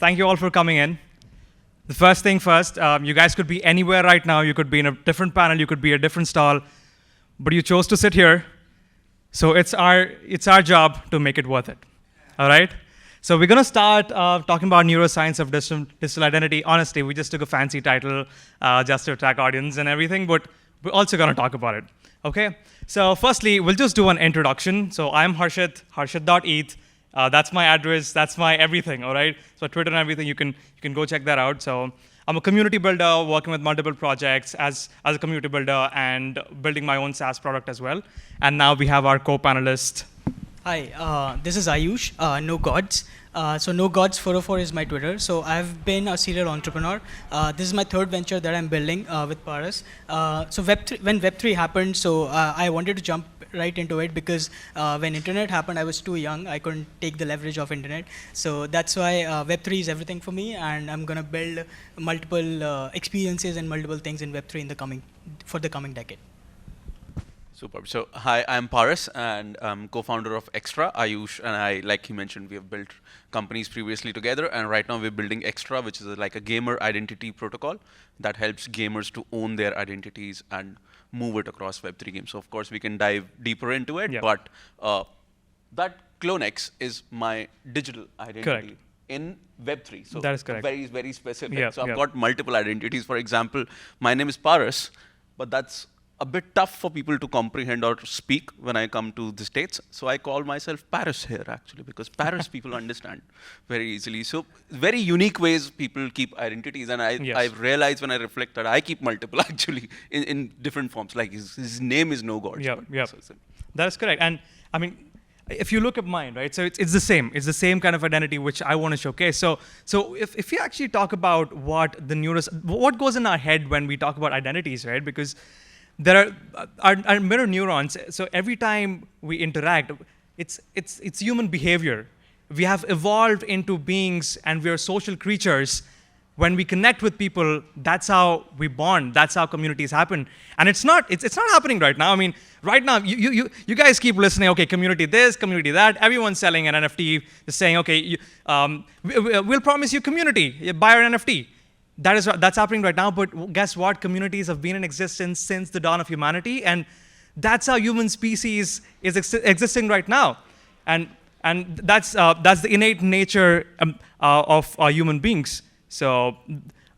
thank you all for coming in. The first thing first, you guys could be anywhere right now. You could be in a different panel. You could be a different stall. But you chose to sit here. So it's our job to make it worth it. All right? So we're going to start talking about neuroscience of digital identity. Honestly, we just took a fancy title just to attract audience and everything. But we're also going to talk about it. OK? So firstly, we'll just do an introduction. So I'm Harshith, harshith.eth. That's my address. That's my everything, all right? So Twitter and everything, you can go check that out. So I'm a community builder working with multiple projects as a community builder and building my own SaaS product as well. And now we have our co-panelist. Hi, this is Ayush, No Gods. So No Gods 404 is my Twitter. So I've been a serial entrepreneur. This is my third venture that I'm building with Paras. So when Web3 happened, so I wanted to jump right into it because when internet happened, I was too young. I couldn't take the leverage of internet. So that's why Web3 is everything for me, and I'm gonna build multiple experiences and multiple things in Web3 for the coming decade. Superb. So hi, I'm Paras, and I'm co-founder of Extra. Ayush and I, like he mentioned, we have built companies previously together, and right now we're building Extra, which is like a gamer identity protocol that helps gamers to own their identities and move it across Web3 games. So of course we can dive deeper into it, but that CloneX is my digital identity in Web3. So that is correct. Very, very specific. So I've got multiple identities. For example, my name is Paras, but that's a bit tough for people to comprehend or speak when I come to the States. So I call myself Paris here, actually, because Paris people understand very easily. So very unique ways people keep identities. And I've realized when I reflect that I keep multiple, actually, in different forms. Like his name is No God. Yeah. So that is correct. And I mean, if you look at mine, right, so it's the same. It's the same kind of identity which I want to showcase. So if you actually talk about what goes in our head when we talk about identities, right, because there are mirror neurons. So every time we interact, it's human behavior. We have evolved into beings, and we are social creatures. When we connect with people, that's how we bond. That's how communities happen. And it's not happening right now. I mean, right now, you guys keep listening. Okay, community this, community that. Everyone's selling an NFT, just saying, okay, we'll promise you community. Buy our NFT. That's happening right now, but guess what? Communities have been in existence since the dawn of humanity, and that's how human species is existing right now, and that's the innate nature of human beings. So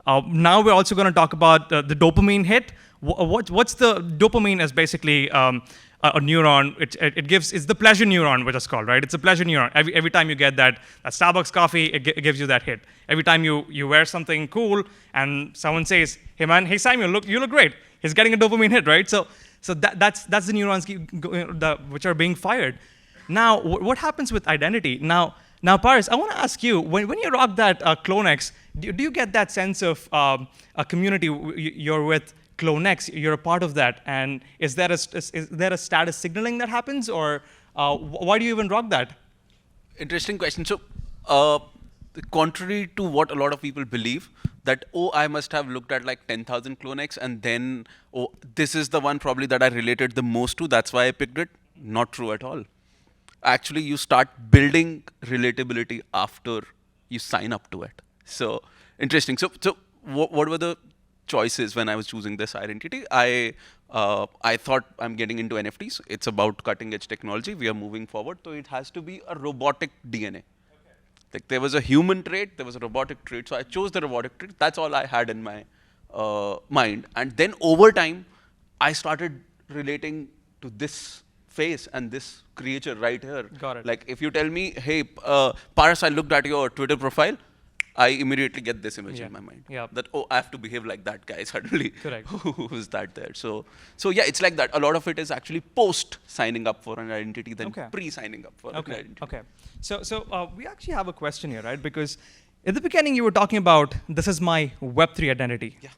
now we're also going to talk about the dopamine hit. What's the dopamine? Is basically a neuron. It's the pleasure neuron, which is called, right? It's a pleasure neuron. Every time you get that Starbucks coffee, it gives you that hit. Every time you wear something cool and someone says, "Hey man, hey Simon, you look great." He's getting a dopamine hit, right? So that's the neurons which are being fired. Now, what happens with identity? Now, Paris, I want to ask you, when you rock that CloneX, do you get that sense of a community you're with? CloneX, you're a part of that, and is there a status signaling that happens, or why do you even rock that? Interesting question. So, contrary to what a lot of people believe, that I must have looked at like 10,000 CloneX, and then this is the one probably that I related the most to. That's why I picked it. Not true at all. Actually, you start building relatability after you sign up to it. So interesting. So what were the choices when I was choosing this identity? I thought I'm getting into NFTs. It's about cutting edge technology. We are moving forward. So it has to be a robotic DNA. Like there was a human trait, there was a robotic trait. So I chose the robotic trait. That's all I had in my mind. And then over time, I started relating to this face and this creature right here. Got it. Like if you tell me, hey, Paras, I looked at your Twitter profile, I immediately get this image in my mind. That, I have to behave like that guy suddenly. Correct. Who's that there? So yeah, it's like that. A lot of it is actually post signing up for an identity than pre-signing up for an identity. Okay. So we actually have a question here, right? Because in the beginning you were talking about this is my Web3 identity. Yeah.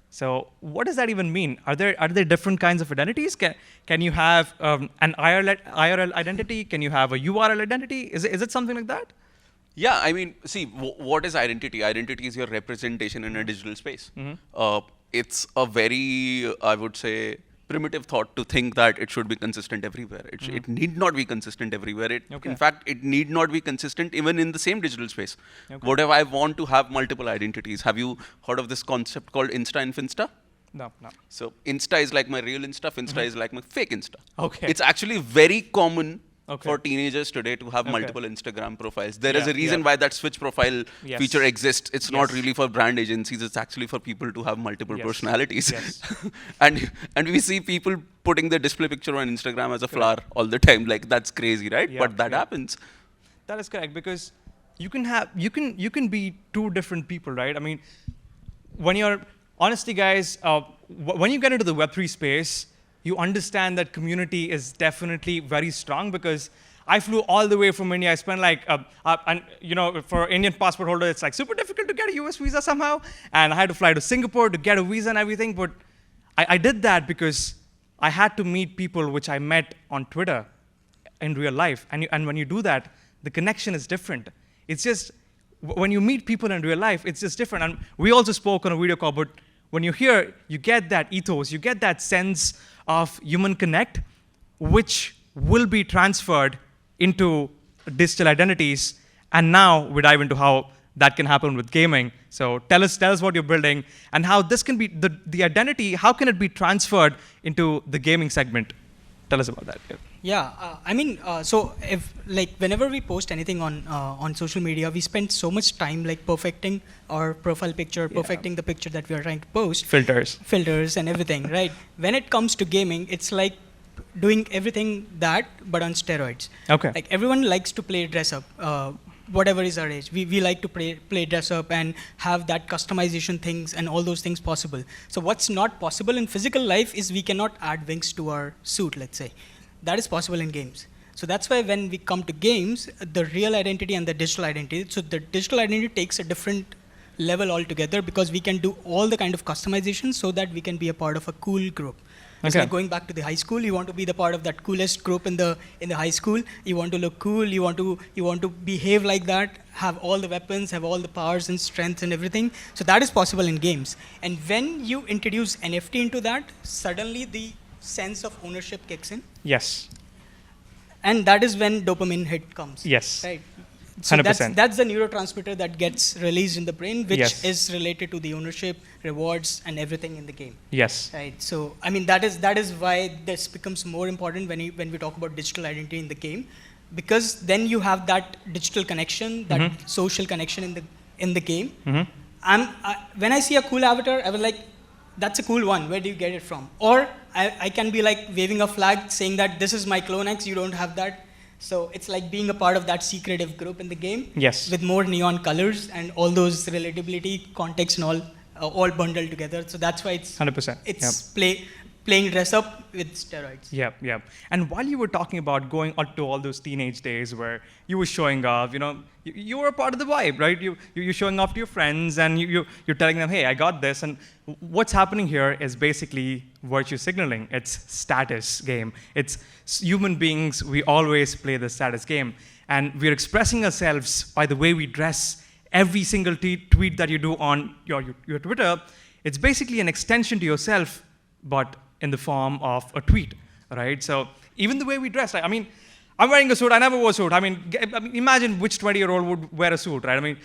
So what does that even mean? Are there different kinds of identities? Can you have an IRL identity? Can you have a URL identity? Is it something like that? Yeah, I mean, see, what is identity? Identity is your representation in a digital space. It's a very, I would say, primitive thought to think that it should be consistent everywhere. It need not be consistent everywhere. In fact, it need not be consistent even in the same digital space. What if I want to have multiple identities? Have you heard of this concept called Insta and Finsta? No. So Insta is like my real Insta, Finsta is like my fake Insta. Okay. It's actually very common for teenagers today to have multiple Instagram profiles. There is a reason why that switch profile feature exists. It's not really for brand agencies. It's actually for people to have multiple personalities. and we see people putting their display picture on Instagram as a flower all the time. Like, that's crazy, right? But that happens. That is correct, because you can be two different people, right? I mean, honestly, guys, when you get into the Web3 space, you understand that community is definitely very strong, because I flew all the way from India. I spent like, and for Indian passport holder, it's like super difficult to get a US visa somehow. And I had to fly to Singapore to get a visa and everything. But I did that because I had to meet people which I met on Twitter in real life. And when you do that, the connection is different. It's just, when you meet people in real life, it's just different. And we also spoke on a video call, but when you're here, you get that ethos, you get that sense of human connect, which will be transferred into digital identities. And now we dive into how that can happen with gaming. So tell us what you're building and how this can be, the identity, how can it be transferred into the gaming segment? Tell us about that. So if whenever we post anything on social media, we spend so much time perfecting our profile picture, perfecting the picture that we are trying to post. Filters and everything, right? When it comes to gaming, it's like doing everything that, but on steroids. Okay. Like, everyone likes to play dress up. Whatever is our age, we like to play dress up and have that customization things and all those things possible. So what's not possible in physical life is we cannot add wings to our suit, let's say. That is possible in games. So that's why when we come to games, the real identity and the digital identity, so the digital identity takes a different level altogether, because we can do all the kind of customization so that we can be a part of a cool group. It's like going back to the high school. You want to be the part of that coolest group in the high school. You want to look cool. You want to behave like that. Have all the weapons. Have all the powers and strength and everything. So that is possible in games. And when you introduce NFT into that, suddenly the sense of ownership kicks in. Yes. And that is when dopamine hit comes. Yes. Right. So 100%. that's the neurotransmitter that gets released in the brain, which Yes. is related to the ownership, rewards, and everything in the game. Yes. Right. So I mean, that is why this becomes more important when we talk about digital identity in the game, because then you have that digital connection, that social connection in the game. When I see a cool avatar, I was like, that's a cool one. Where do you get it from? Or I can be like waving a flag saying that this is my clone X. You don't have that. So it's like being a part of that secretive group in the game. Yes. With more neon colors and all those relatability, context, and all bundled together. So that's why it's 100%. It's playing dress up with steroids. Yeah. And while you were talking about going on to all those teenage days where you were showing off, you were a part of the vibe, right? You're showing off to your friends and you're telling them, hey, I got this. And what's happening here is basically virtue signaling. It's status game. It's human beings. We always play the status game. And we're expressing ourselves by the way we dress. Every single tweet that you do on your Twitter, it's basically an extension to yourself, but in the form of a tweet, right? So even the way we dress, I mean, I'm wearing a suit. I never wore a suit. I mean, imagine which 20-year-old would wear a suit, right? I mean,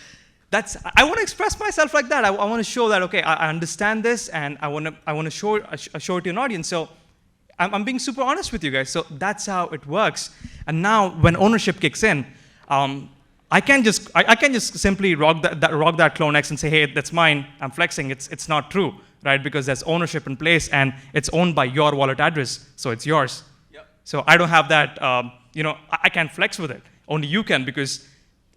I want to express myself like that. I want to show that, okay, I understand this, and I want to show it to an audience. So I'm being super honest with you guys. So that's how it works. And now when ownership kicks in, I can just simply rock that clone X and say, hey, that's mine. I'm flexing. It's not true, right? Because there's ownership in place, and it's owned by your wallet address, so it's yours. Yep. So I don't have that. I can't flex with it. Only you can, because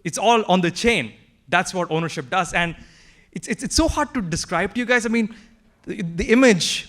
it's all on the chain. That's what ownership does, and it's so hard to describe to you guys. I mean, the image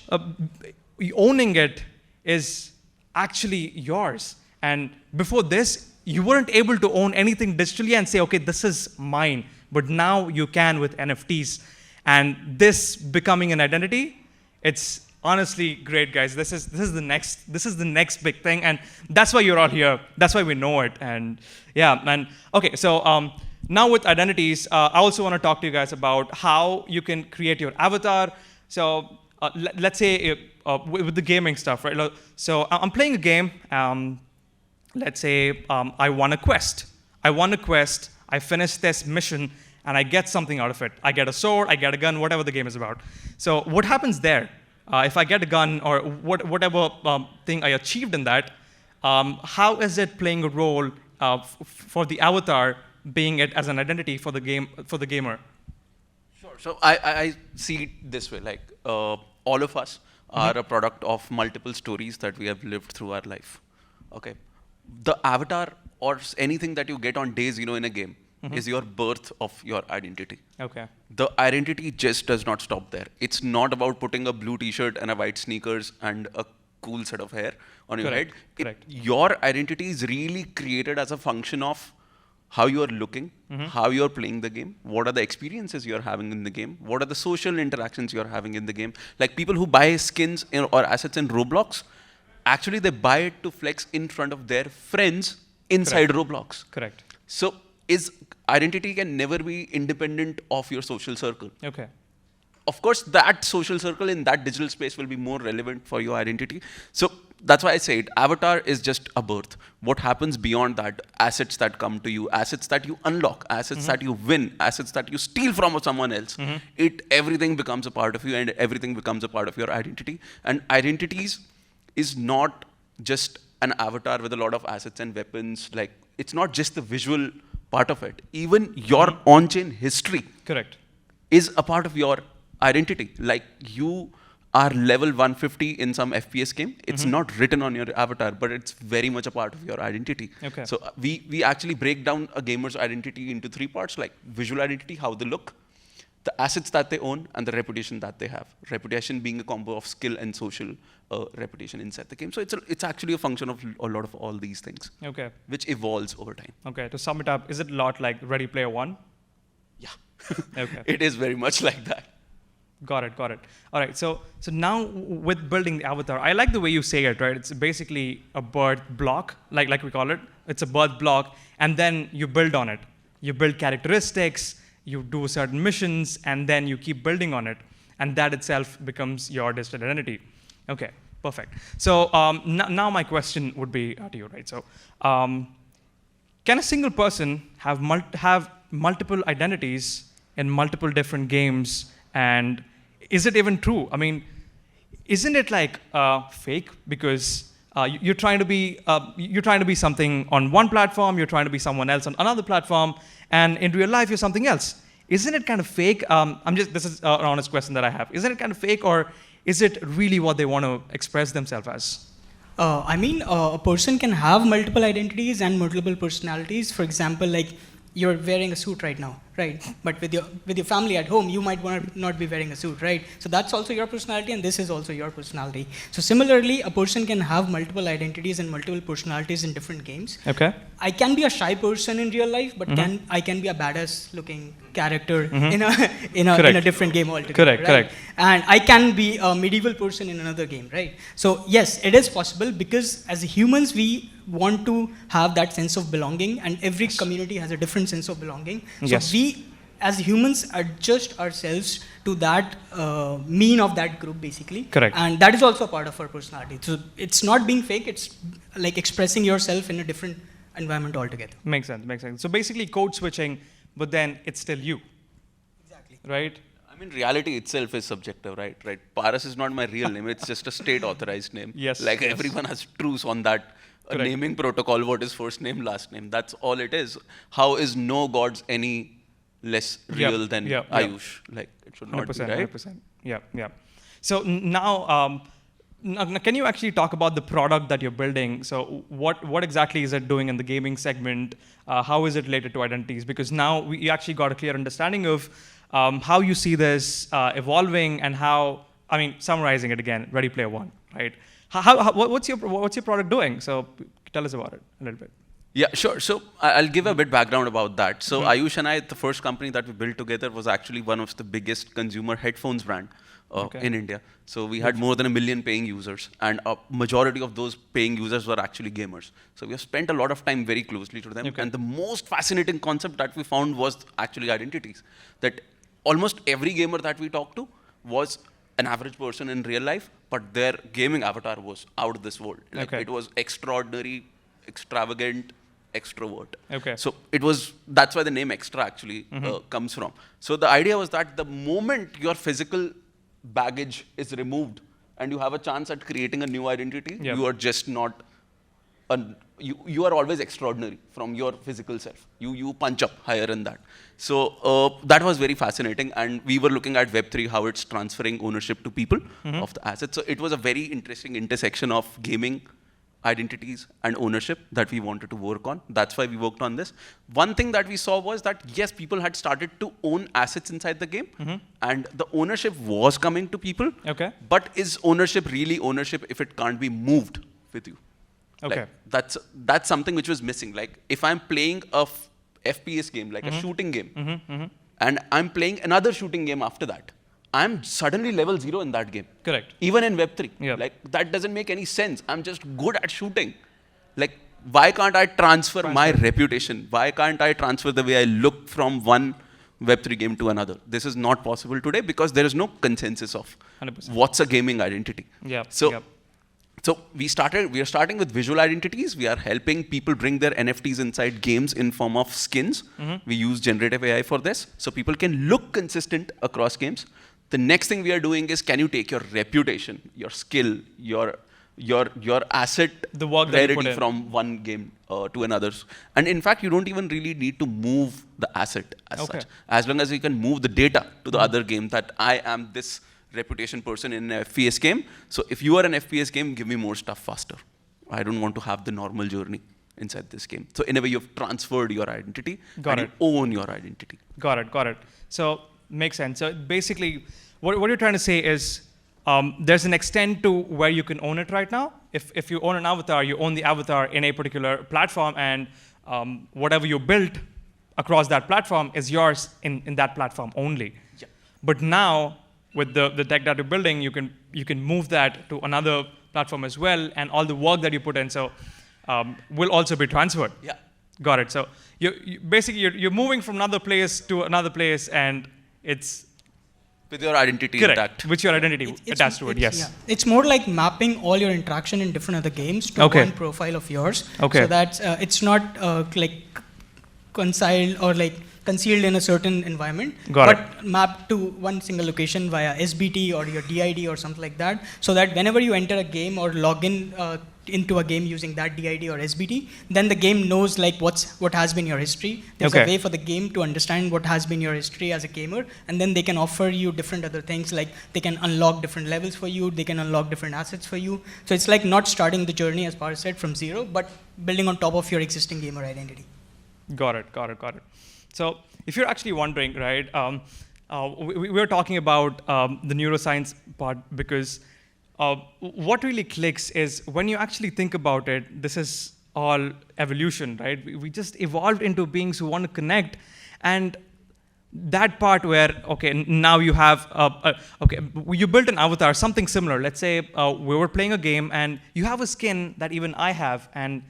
owning it is actually yours. And before this, you weren't able to own anything digitally and say, okay, this is mine. But now you can with NFTs. And this becoming an identity, it's honestly great, guys. This is the next big thing, and that's why you're all here. That's why we know it. And yeah, man. Okay, so now with identities, I also want to talk to you guys about how you can create your avatar. So let's say with the gaming stuff, right? So I'm playing a game. Let's say I won a quest. I finish this mission, and I get something out of it. I get a sword, I get a gun, whatever the game is about. So what happens there? If I get a gun or whatever thing I achieved in that, how is it playing a role for the avatar, being it as an identity for the gamer? Sure. So I see it this way, like all of us are a product of multiple stories that we have lived through our life. Okay. The avatar or anything that you get on day 0 in a game is your birth of your identity. Okay. The identity just does not stop there. It's not about putting a blue t-shirt and a white sneakers and a cool set of hair on your head. Correct. Your identity is really created as a function of how you are looking, how you are playing the game, what are the experiences you are having in the game, what are the social interactions you are having in the game. Like people who buy skins or assets in Roblox, actually they buy it to flex in front of their friends inside Roblox. Correct. So identity can never be independent of your social circle. Okay. Of course, that social circle in that digital space will be more relevant for your identity. So that's why I say it. Avatar is just a birth. What happens beyond that? Assets that come to you, assets that you unlock, assets that you win, assets that you steal from someone else. Everything becomes a part of you, and everything becomes a part of your identity. And identities is not just an avatar with a lot of assets and weapons. Like, it's not just the visual part of it. Even your on-chain history is a part of your identity. Like, you are level 150 in some FPS game. It's not written on your avatar, but it's very much a part of your identity. Okay. So we actually break down a gamer's identity into 3 parts, like visual identity, how they look, the assets that they own, and the reputation that they have. Reputation being a combo of skill and social reputation inside the game. So it's actually a function of a lot of all these things. Okay. Which evolves over time. Okay. To sum it up, is it a lot like Ready Player One? Yeah. Okay. It is very much like that. Got it. All right. So now with building the avatar, I like the way you say it, right? It's basically a birth block, like we call it. It's a birth block, and then you build on it. You build characteristics, you do certain missions, and then you keep building on it. And that itself becomes your digital identity. Okay, perfect. So now my question would be to you, right? So can a single person have multiple identities in multiple different games? And is it even true? I mean, isn't it like fake? Because you're trying to be something on one platform, you're trying to be someone else on another platform, and in real life you're something else. Isn't it kind of fake? This is an honest question that I have. Isn't it kind of fake, or is it really what they want to express themselves as? A person can have multiple identities and multiple personalities. For example, like you're wearing a suit right now, right? But with your family at home, you might want to not be wearing a suit, right? So that's also your personality, and this is also your personality. So similarly, a person can have multiple identities and multiple personalities in different games. Okay. I can be a shy person in real life, but I can be a badass-looking character in a different game altogether. Correct. And I can be a medieval person in another game, right? So yes, it is possible, because as humans we want to have that sense of belonging, and every community has a different sense of belonging. So we as humans adjust ourselves to that mean of that group, basically. Correct. And that is also a part of our personality. So it's not being fake, it's like expressing yourself in a different environment altogether. Makes sense. So basically code switching, but then it's still you. Exactly. Right? I mean, reality itself is subjective, right? Paras is not my real name. It's just a state authorized name. Yes. Everyone has truce on that naming protocol. What is first name, last name? That's all it is. How is no gods any less real than Ayush? It should not be, right? 100%. Yeah. So now, can you actually talk about the product that you're building? So what exactly is it doing in the gaming segment? How is it related to identities? Because now we actually got a clear understanding of how you see this evolving, and how, I mean, summarizing it again, Ready Player One, right? What's your product doing? So tell us about it a little bit. Yeah, sure. So I'll give a bit background about that. So Ayush and I, the first company that we built together was actually one of the biggest consumer headphones brand in India. So we had more than 1 million paying users, and a majority of those paying users were actually gamers. So we have spent a lot of time very closely to them. Okay. And the most fascinating concept that we found was actually identities. That almost every gamer that we talked to was an average person in real life, but their gaming avatar was out of this world. Like Okay. it was extraordinary, extravagant, extrovert. Okay. So that's why the name Extra actually comes from. So the idea was that the moment your physical baggage is removed and you have a chance at creating a new identity, Yep. you are just not, you are always extraordinary from your physical self. You punch up higher in that. So that was very fascinating. And we were looking at Web3, how it's transferring ownership to people of the assets. So it was a very interesting intersection of gaming, identities and ownership that we wanted to work on. That's why we worked on this. One thing that we saw was that, yes, people had started to own assets inside the game and the ownership was coming to people. Okay. But is ownership really ownership if it can't be moved with you? Okay. Like, that's something which was missing. Like if I'm playing a FPS game, like a shooting game, and I'm playing another shooting game after that, I'm suddenly level 0 in that game. Correct. Even in Web3. Yep. Like that doesn't make any sense. I'm just good at shooting. Like why can't I transfer my reputation? Why can't I transfer the way I look from one Web3 game to another? This is not possible today because there is no consensus of 100%. what's a gaming identity. Yeah. So, Yep. so we are starting with visual identities. We are helping people bring their NFTs inside games in form of skins. We use generative AI for this. So people can look consistent across games. The next thing we are doing is, can you take your reputation, your skill, your asset The work that you put rarity in. from one game to another. And in fact, you don't even really need to move the asset as Okay. such. As long as you can move the data to the other game, that I am this reputation person in an FPS game. So if you are an FPS game, give me more stuff faster. I don't want to have the normal journey inside this game. So in a way, you've transferred your identity Got and it. you own your identity. Got it. So makes sense. So basically, what you're trying to say is there's an extent to where you can own it right now. If you own an avatar, you own the avatar in a particular platform, and whatever you built across that platform is yours in that platform only. Yeah. But now, with the tech that you're building, you can move that to another platform as well, and all the work that you put in will also be transferred. Yeah. Got it. So basically you're moving from another place to another place, and it's With your identity correct, intact. with your identity attached to it. Yes. Yeah. It's more like mapping all your interaction in different other games to Okay. one profile of yours. Okay. So that it's not like concealed or like concealed in a certain environment, Got but mapped to one single location via SBT or your DID or something like that, so that whenever you enter a game or log in into a game using that DID or SBT, then the game knows like what has been your history. There's Okay. a way for the game to understand what has been your history as a gamer, and then they can offer you different other things, like they can unlock different levels for you, they can unlock different assets for you. So it's like not starting the journey, as Paras said, from zero, but building on top of your existing gamer identity. Got it. So if you're actually wondering, right, we were talking about the neuroscience part because what really clicks is when you actually think about it, this is all evolution, right? We just evolved into beings who want to connect, and that part where, okay, now you have, okay, you built an avatar, something similar. Let's say we were playing a game and you have a skin that even I have, and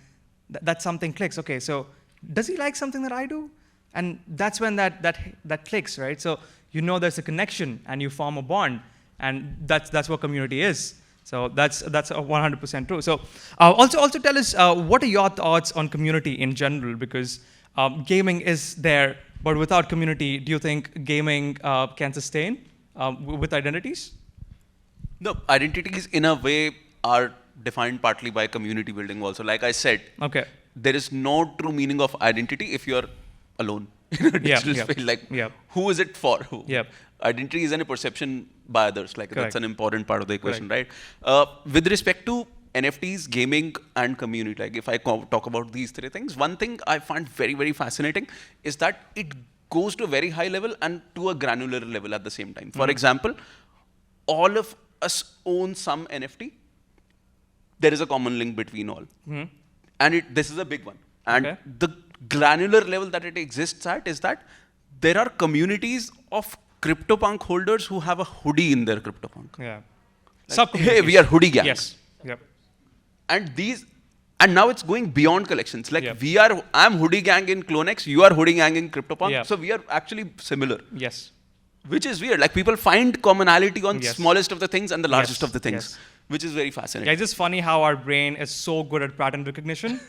that something clicks. Okay, so does he like something that I do? And that's when that clicks, right? So you know there's a connection and you form a bond, and that's what community is. So that's 100% true. So also tell us what are your thoughts on community in general, because gaming is there, but without community, do you think gaming can sustain with identities? No, identities in a way are defined partly by community building also. Like I said, Okay. there is no true meaning of identity if you're alone in a digital space. Like, who is it for? Who? Yep. Identity is a perception by others. Like, Correct. that's an important part of the equation, right? With respect to NFTs, gaming, and community, like if I talk about these three things, one thing I find very, very fascinating is that it goes to a very high level and to a granular level at the same time. For example, all of us own some NFT. There is a common link between all. And this is a big one. And the granular level that it exists at is that there are communities of CryptoPunk holders who have a hoodie in their CryptoPunk. Yeah. Like, hey, we are hoodie gang. Yes. Yep. And now it's going beyond collections. Like Yep. I'm hoodie gang in CloneX, you are hoodie gang in CryptoPunk. Yeah. So we are actually similar. Yes. which is weird. Like people find commonality on Yes. smallest of the things and the largest Yes, of the things, yes. which is very fascinating. Yeah, it's just funny how our brain is so good at pattern recognition,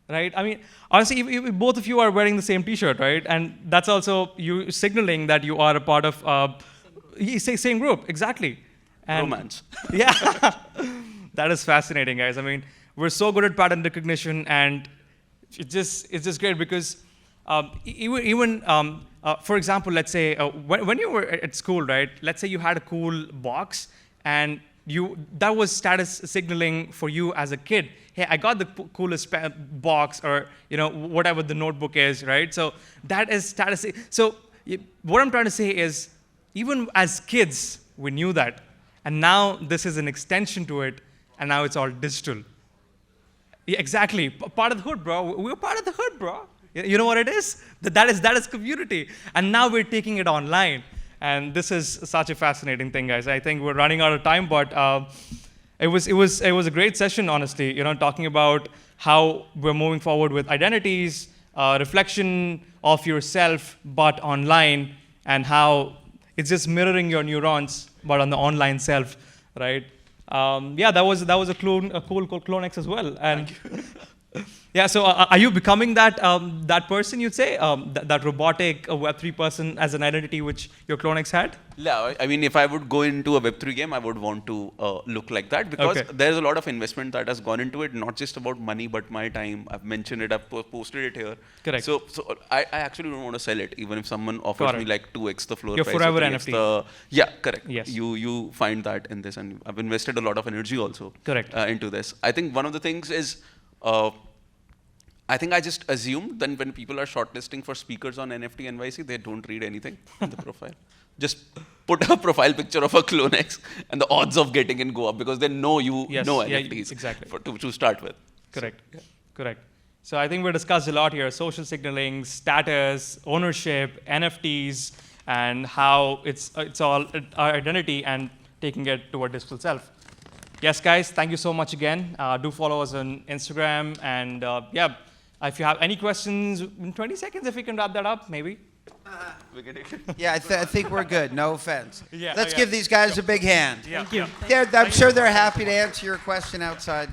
right? I mean, honestly, if both of you are wearing the same T-shirt, right? And that's also you signaling that you are a part of same group, exactly. And Romance. Yeah, that is fascinating, guys. I mean, we're so good at pattern recognition, and it's just great because for example, let's say when you were at school, right? Let's say you had a cool box, and that was status signaling for you as a kid. Hey, I got the coolest box, or whatever the notebook is, right? So that is status. So what I'm trying to say is, even as kids, we knew that, and now this is an extension to it, and now it's all digital. Yeah, exactly. Part of the hood, bro. We're part of the hood, bro. You know what it is? That is community. And now we're taking it online. And this is such a fascinating thing, guys. I think we're running out of time, but it was a great session, honestly. Talking about how we're moving forward with identities, reflection of yourself, but online, and how it's just mirroring your neurons, but on the online self, right? Yeah, that was a cool CloneX as well. And yeah, so are you becoming that person, you'd say, that robotic Web3 person as an identity which your CloneX had? Yeah, I mean, if I would go into a Web3 game, I would want to look like that, because there's a lot of investment that has gone into it, not just about money, but my time. I've mentioned it, I've posted it here. Correct. So I actually don't want to sell it, even if someone offers me like 2x the floor Your price. forever or 3x NFT. Yeah, correct. Yes. You find that in this, and I've invested a lot of energy also Correct. Into this. I think one of the things is, I think I just assumed that when people are shortlisting for speakers on NFT.NYC, they don't read anything in the profile. Just put a profile picture of a CloneX, and the odds of getting in go up, because they know you know NFTs exactly. to start with. Correct. So, correct. So I think we discussed a lot here: social signaling, status, ownership, NFTs, and how it's all our identity and taking it to our digital self. Yes, guys, thank you so much again. Do follow us on Instagram, and yeah. If you have any questions, in 20 seconds, if we can wrap that up, maybe. Yeah, I think we're good. No offense. Yeah, Let's give these guys a big hand. Yeah. Thank you. I'm sure they're happy to answer your question outside.